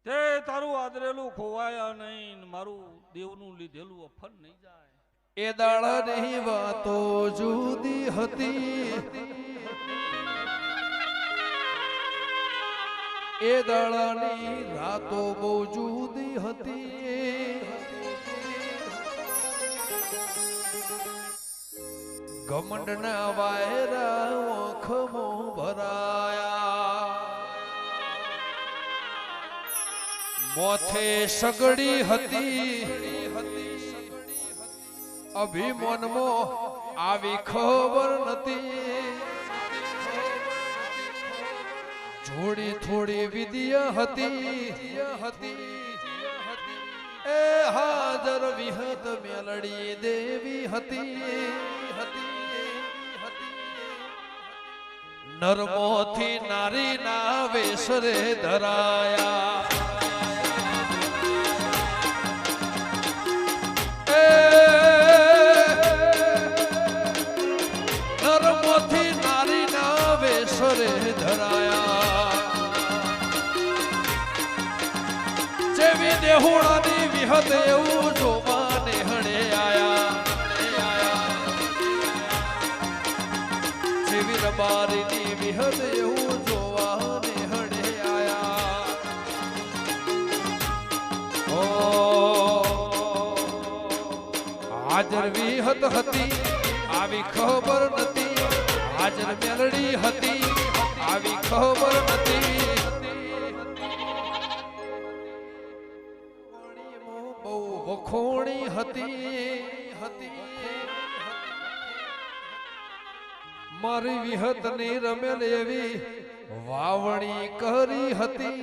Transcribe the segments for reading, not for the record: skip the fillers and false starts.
તે તારું આદરેલું ખોવાયા નહીં, મારું દેવનું લીધેલું અફન નહીં જાય. એ દાડાની વાતો જુદી હતી, એ દાડાની રાતો બહુ જુદી હતી. ઘમંડના વાયરા આંખમો ભરાયા, મોથે સગડી હતી, અભિમાનમાં આવી ખબર નથી. જોડી થોડી વિદ્યા હતી, એ હાજર વિહત મેલડી દેવી હતી. નરમોથી નારી ના વેસરે ધરાયા, નરમોથી નારી ના વેસરે ધરાયા. જેવી દેહુણાની વિહત એવું જોવાને હણે આયા, જેવી રબારીની વિહત એવું જોવાને હણે આયા. હાજર વિહત હતી આવી ખબર નથી, હાજર મેલડી હતી આવી ખબર નથી. બહુ વખોણી હતી, મારી વિહત ની રમેલ એવી વાવણી કરી હતી.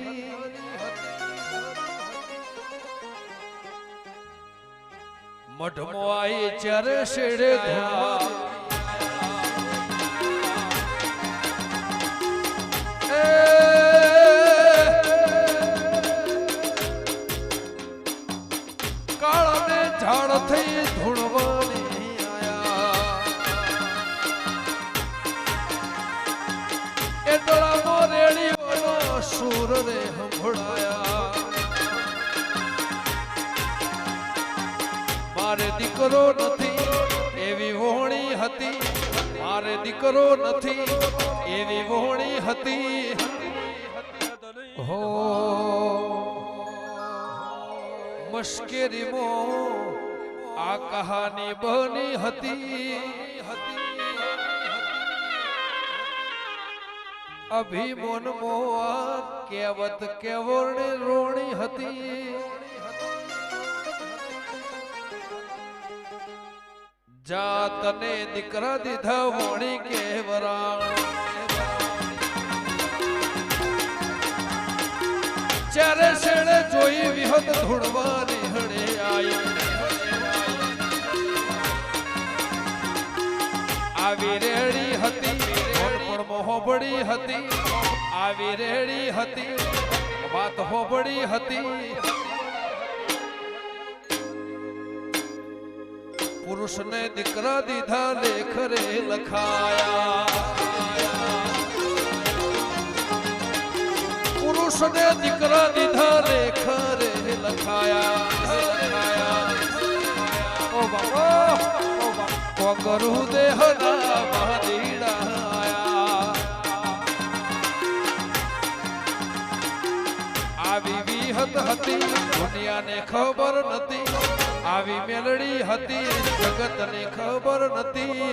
મઢમો આઈ ચારે શેડે ધોળવા, કાળાને ઝાડ થઈ ધૂણવાની આયા. એટલામાં રેડીઓનો સૂર રે સંભળાયા. મારે દીકરો નથી એવી વહોણી હતી, મારે દીકરો નથી એવી વહોણી હતી. હો મુશ્કેલીમાં આ કહાની બની હતી. અભિમાનમાં કહેવત કેવરણી રોણી હતી. જાતને દીકરા દીધા વણી કેવરાણ, ચારે શેડે જોઈ વિહત ધૂણવાની હણે આઈ. આવી રેડી હતી પણ હોબળી હતી, આવી રેડી હતી વાત હોબળી હતી. પુરુષને દીકરા દીધા લેખરે લખાયા, પુરુષને દીકરા દીધા લેખરે લખાયા. ઓ બાબા કોગરું દેહના મહાદીડાયા. આવી વિહત હતી દુનિયાને ખબર નથી, આવી મેલડી હતી જગતને ખબર નથી.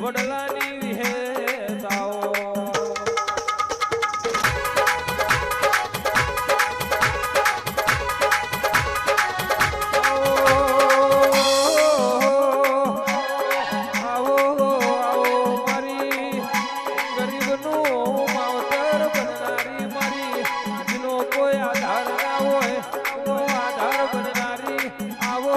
વડલાની વિહેતાઓ કોઈ આધાર ના હોય આધાર બનનારી આવો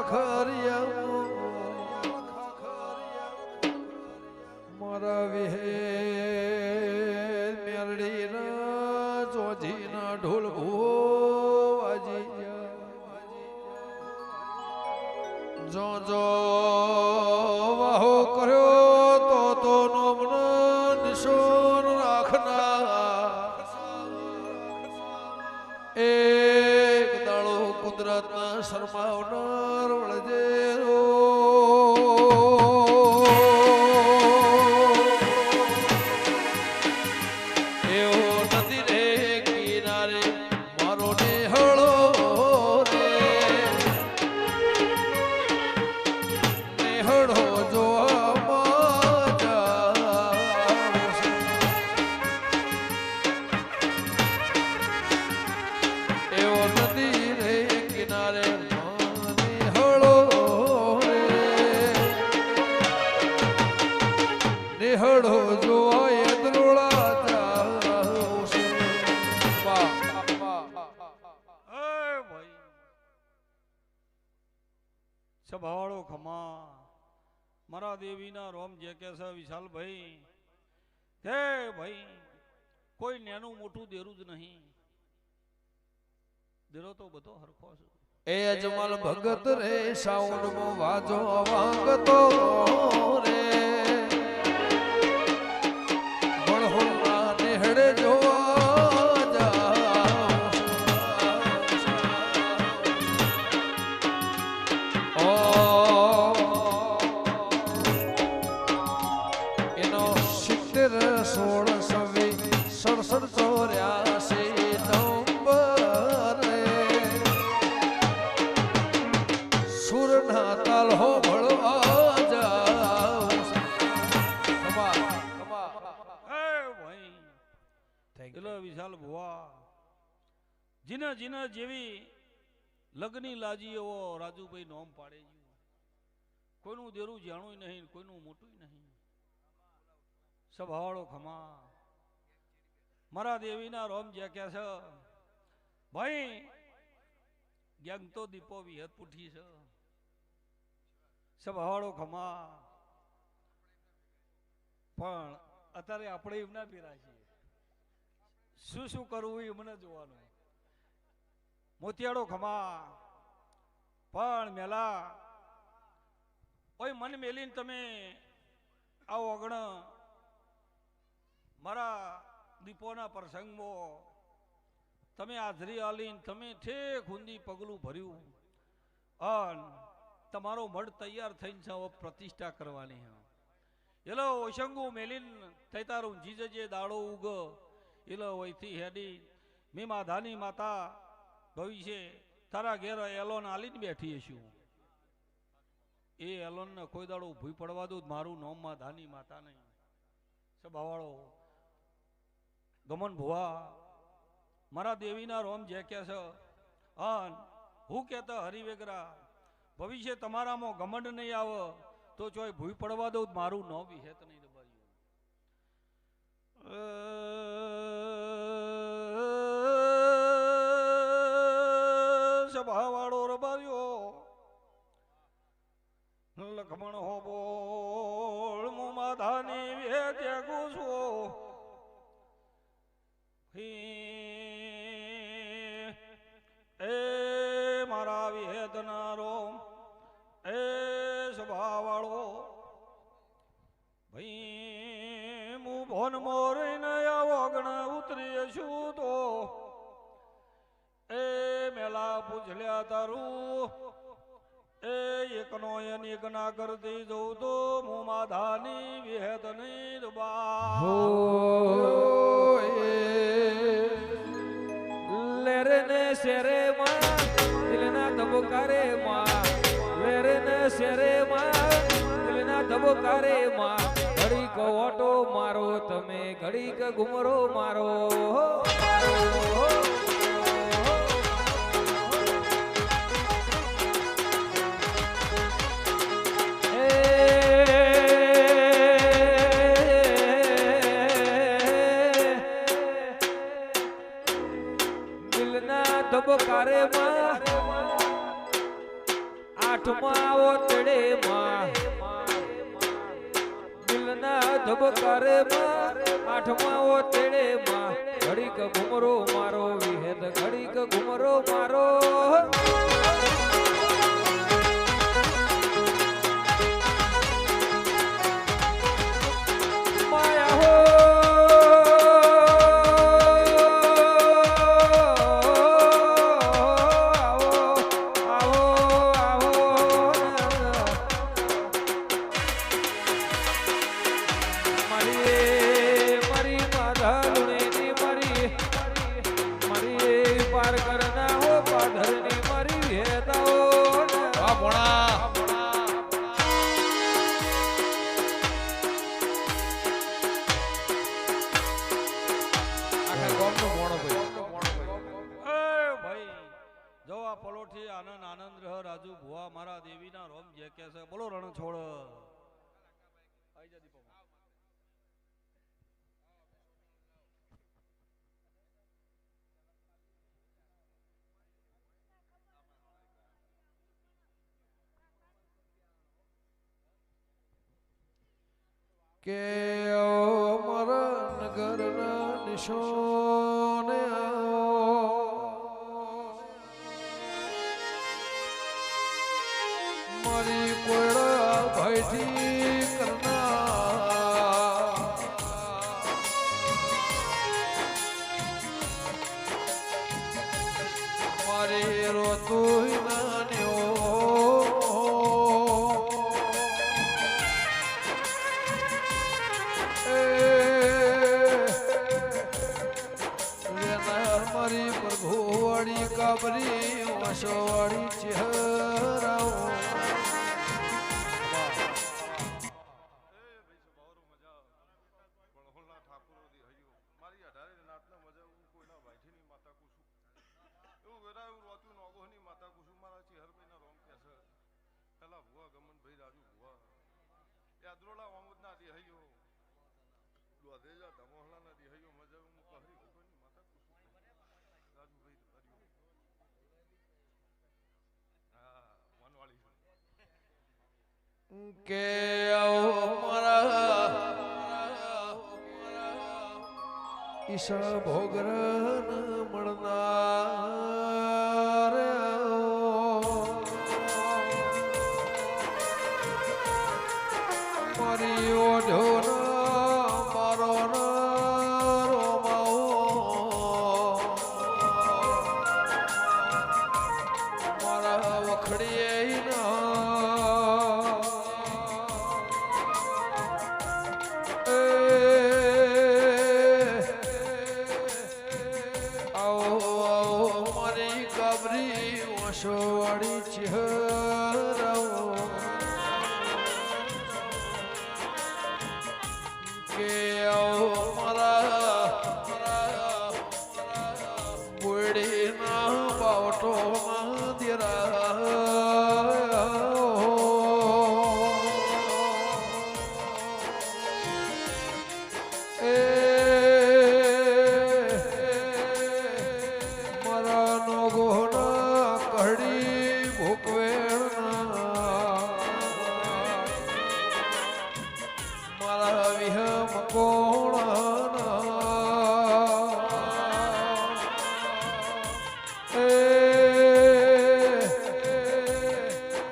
ખાખરિયા મારા વિહે મેરડી ના જોજી ના ઢોલ વાજી જો જો વાહો કર્યો તો નોમન નિશોન રાખના એક દાડો કુદરત ના શરમાવનાર વળજે હળો જોય દ્રોળા જાવશે ભાઈ સભાવાળો ખમા મારા દેવીના રોમ જે કે છે વિશાલભાઈ હે ભાઈ કોઈ નેનું મોટું દેરું જ નહીં દેરો તો બધો હરખો છે એ અજમલ ભગત રે સાઉન્ડ મો વાજો વાગતો રે નેહડે જોવા એનો 70 16 27 84 નંબર સુરના તાલ હો ભળવા જાવ એટલે વિશાલ ભુવા જીના જીના જેવી લગ્ની લાજી એવો રાજુભાઈ નોમ પાડે છે કોઈનું દેરું જાણું નહીં કોઈનું મોટું નહીં સભાવાળો ખમા મારા દેવીના રોમ જે કે છે ભાઈ ગેંગ તો દીપો વિહત પૂઠી છે સભાવાળો ખમા પણ અત્યારે આપણે એમના પીરા છીએ શું શું કરવું એ મને જોવાનું મોતિયાળો ખમા પણ મેલા ઓય મન મેલીને તમે આવો અગણ મારા દીપોના પ્રસંગમાં તમે હાજરી આલીને તમે ઠેક ઊંધી પગલું ભર્યું અને તમારો મઢ તૈયાર થઈને છે પ્રતિષ્ઠા કરવાની એલો ઓશંગુ મેલીને થઈ તારું જી જજે દાડો ઉગ એલો વયથી હેડી મી માધાની માતા ભવિષ્ય તારા ઘેર એલોન આલીને બેઠી હશું એ એલોન ને કોઈ દાડો ભૂઈ પડવા દઉં મારું નોમ માધાની માતા નહીં સભાવાળો ગમન ભુવા મારા દેવીના રોમ જે કે છે અન હું કહેતા હરિવેગરા ભવિષ્ય તમારામાં ગમંડ નહીં આવે તો ચોય ભૂઈ પડવા દઉં મારું નો બી હેત નહીં દબાયું સભાવાળો રબાર્યો લખમણ હો બોલ મુ માધાની વેદ્ય ગુસો એ મારા વિહેદના રોમ એ સભાવાળો ભાઈ હું ભોન મોરીને આવગણ ઉતરી છું તો એ મેલા પૂછલ્યા તારું એ એકનો એની ના કરતી જઉં તો હું માધાની વિહેદ નહીં દબા લેરે ને શેરે માં દિલના ધબકારે માં લેરે ને શેરે માં દિલના ધબકારે માં ઘડીક ઓટો મારો તમે ઘડીક ઘુમરો મારો ધબકારે માં આઠમાં આવો તેડે માં દિલના ધબકારે માં આઠમાં આવો તેડે માં ઘડીક ઘુમરો મારો વિહેદ ઘડીક ઘુમરો મારો માયા હો પાર કરના હો પાધરની મારી વેદાઓ વાહ ભોણા આખા ગામનો ભોણો ભાઈ એ ભાઈ જો આ પલોઠી આનંદ આનંદ રહ રાજુ ભુવા મારા દેવીના રોમ જે કે છે બોલો રણ છોડ આઈ જા દીપક કે મારા નગરના નિશોને મારી કોયડા ભાઈથી કરના મારી રોતું નાન્યો મારી પ્રભુવાળી કાબરી વાસોવાળી ચહેરાઓ કે મારા ઈશા ભોગરન મળનાર મારી ઓઢો મારો મારા વખડીએ વાસોવાળી ચહેરાઓ કે મારા બોડીના બાવટોમાં દેરા મારા નો ગોના કડી ભૂકવેણના મારા વિહમ કોણના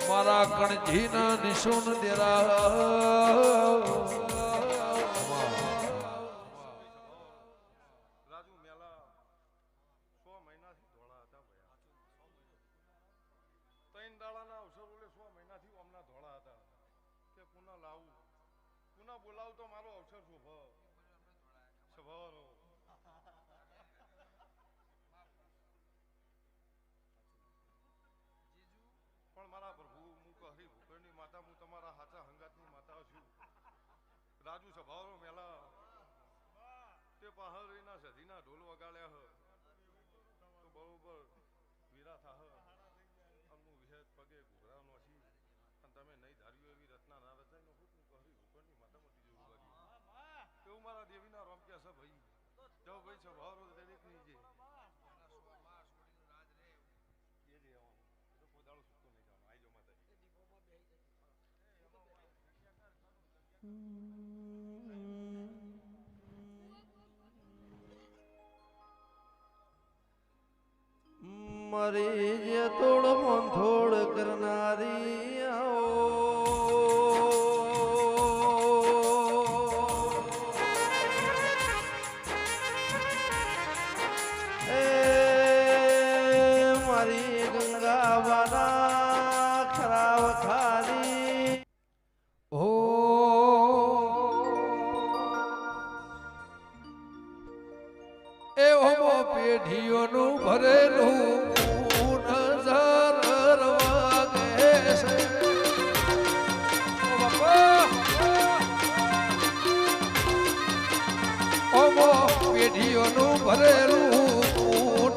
મારા કણજીના નિશુન દેરા બોલાવતો મારો અવસર સ્વભાવનો પણ મારા પ્રભુ હું કહરી ભૂકરની માતા હું તમારા હાચા હંગાતની માતા છું રાજુ સ્વભાવનો મેલા તે પહાડીના સધીના ઢોલ વગાડ્યા તો બરોબર વીરા થાહ અમુ વિહેત પગે ઘૂઘરાનો છી અને તમે નહીં ધાર્યું એવી રચના ના રચાઈ નો હું કહરી ભૂકરની માતામાંથી જેવું કર્યું એવું મારા દેવીના રોમ કે છે ભાઈ જો ભાઈ સ્વભાવનો દરેક ની જે એ જે આવવાનું તો પોદાળો સુટતો નહીં જવાનું આઈ જો માતા મારી જે તોડ મોંથોડ કરનારી મારી ગંગા બાના ખરાબ ખાલી ઓ એ હોમો પેઢીઓનું ભરેલું નજર વાગે છે હોમો પેઢીઓનું ભરેલું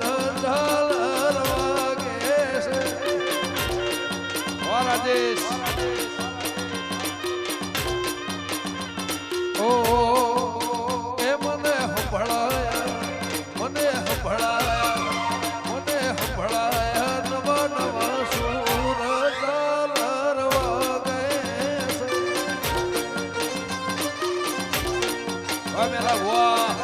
નજર વાગે છે મારા દેશ ઓ એ મને સંભળાયા નવા નવા સૂર ઝાલરવા ગયે છે મેરા વાહ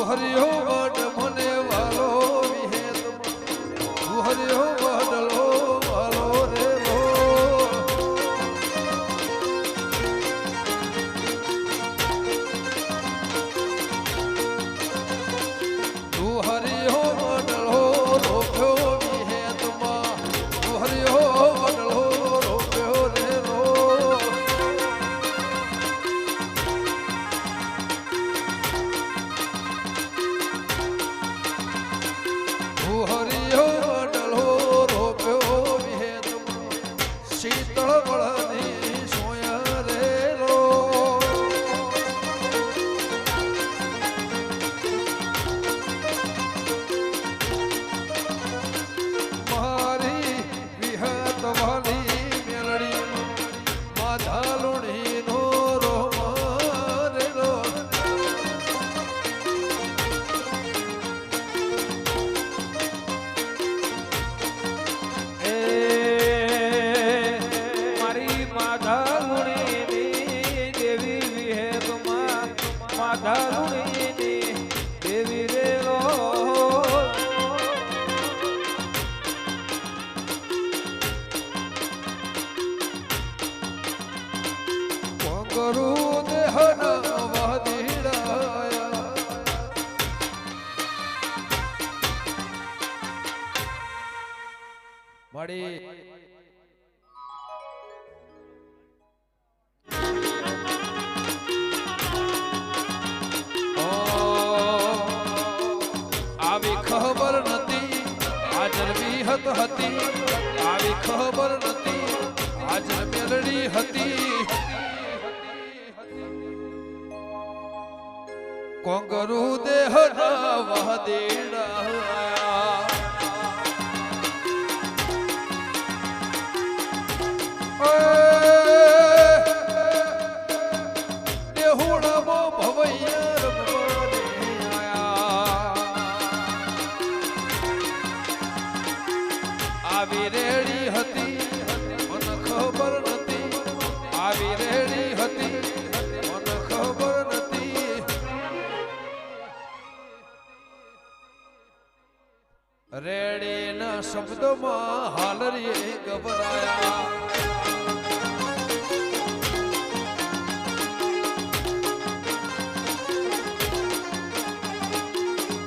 હરિયો વડ મને વાલો વિહેત હરિયો વડલો વાલો રે લો તું હરિયો વડલો રોપ્યો વિહેત માં તું હરિયો વડલો રોપ્યો રે લો હરિયો વડલો રોપ્યો વિહેતમાં શીતળ વળની સોયા રેલો મારી વિહત વાલી મેલડી માધા લુણીનો રોમારેલો દેવી રે લો કરું દેહના વાદીડાયા મળી આવી ખબર નથી હાજર વિહત હતી આવી ખબર નથી હાજર મેલડી હતી કોંગરુ દેહના વહદેડા દેહુડામાં ભવૈયા રમવાને આવી રેડી હતી મને ખબર નથી આવી રેડી હતી મને ખબર નથી રેડીના શબ્દમાં હાલરીએ ગભરાયા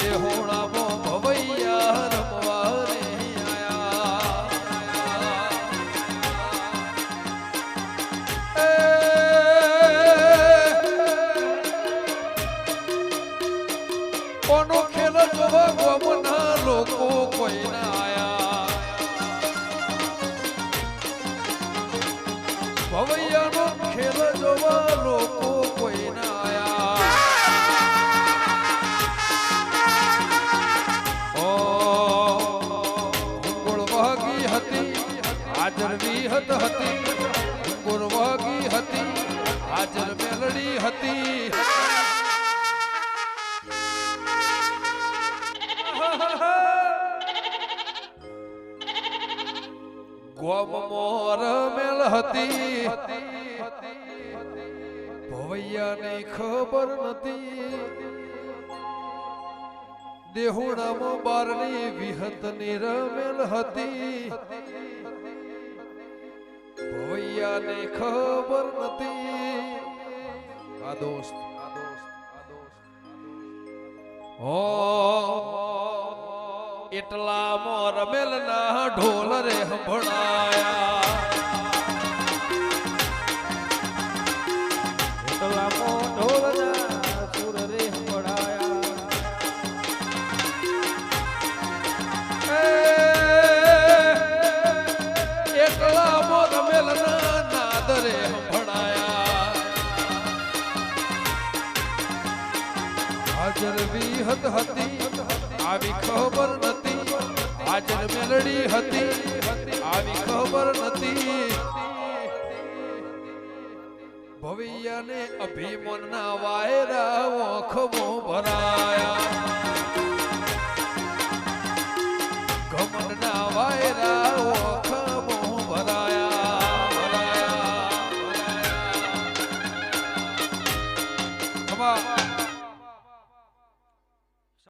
દેહોણામાં ભવૈયા રમવા રે કોનો ખેલ જોવા ગામના લોકો કોઈ ના આયા હાજર વિહત હતી ગુરવાગી હતી હાજર મેલડી હતી ગોમ મોર મેલ હતી ભવૈયાને ખબર નથી દેહુણામાં બારની વિહત નિરમેલ હતી ભવૈયાને ખબર નથી આ દોસ્ત હો એટલા મોર મેલ ના ઢોલ રે સંભળાયા એટલા ઢોલના સુર રે સંભળાયા એટલા મોર મેલ ના નાદ રે સંભળાયા હાજર વિહત હતી આવી ખબર નથી હાજર મેલડી હતી આવી ખબર નથી ભવૈયાને અભિમન ના વાયરા ઓખમો ભરાયા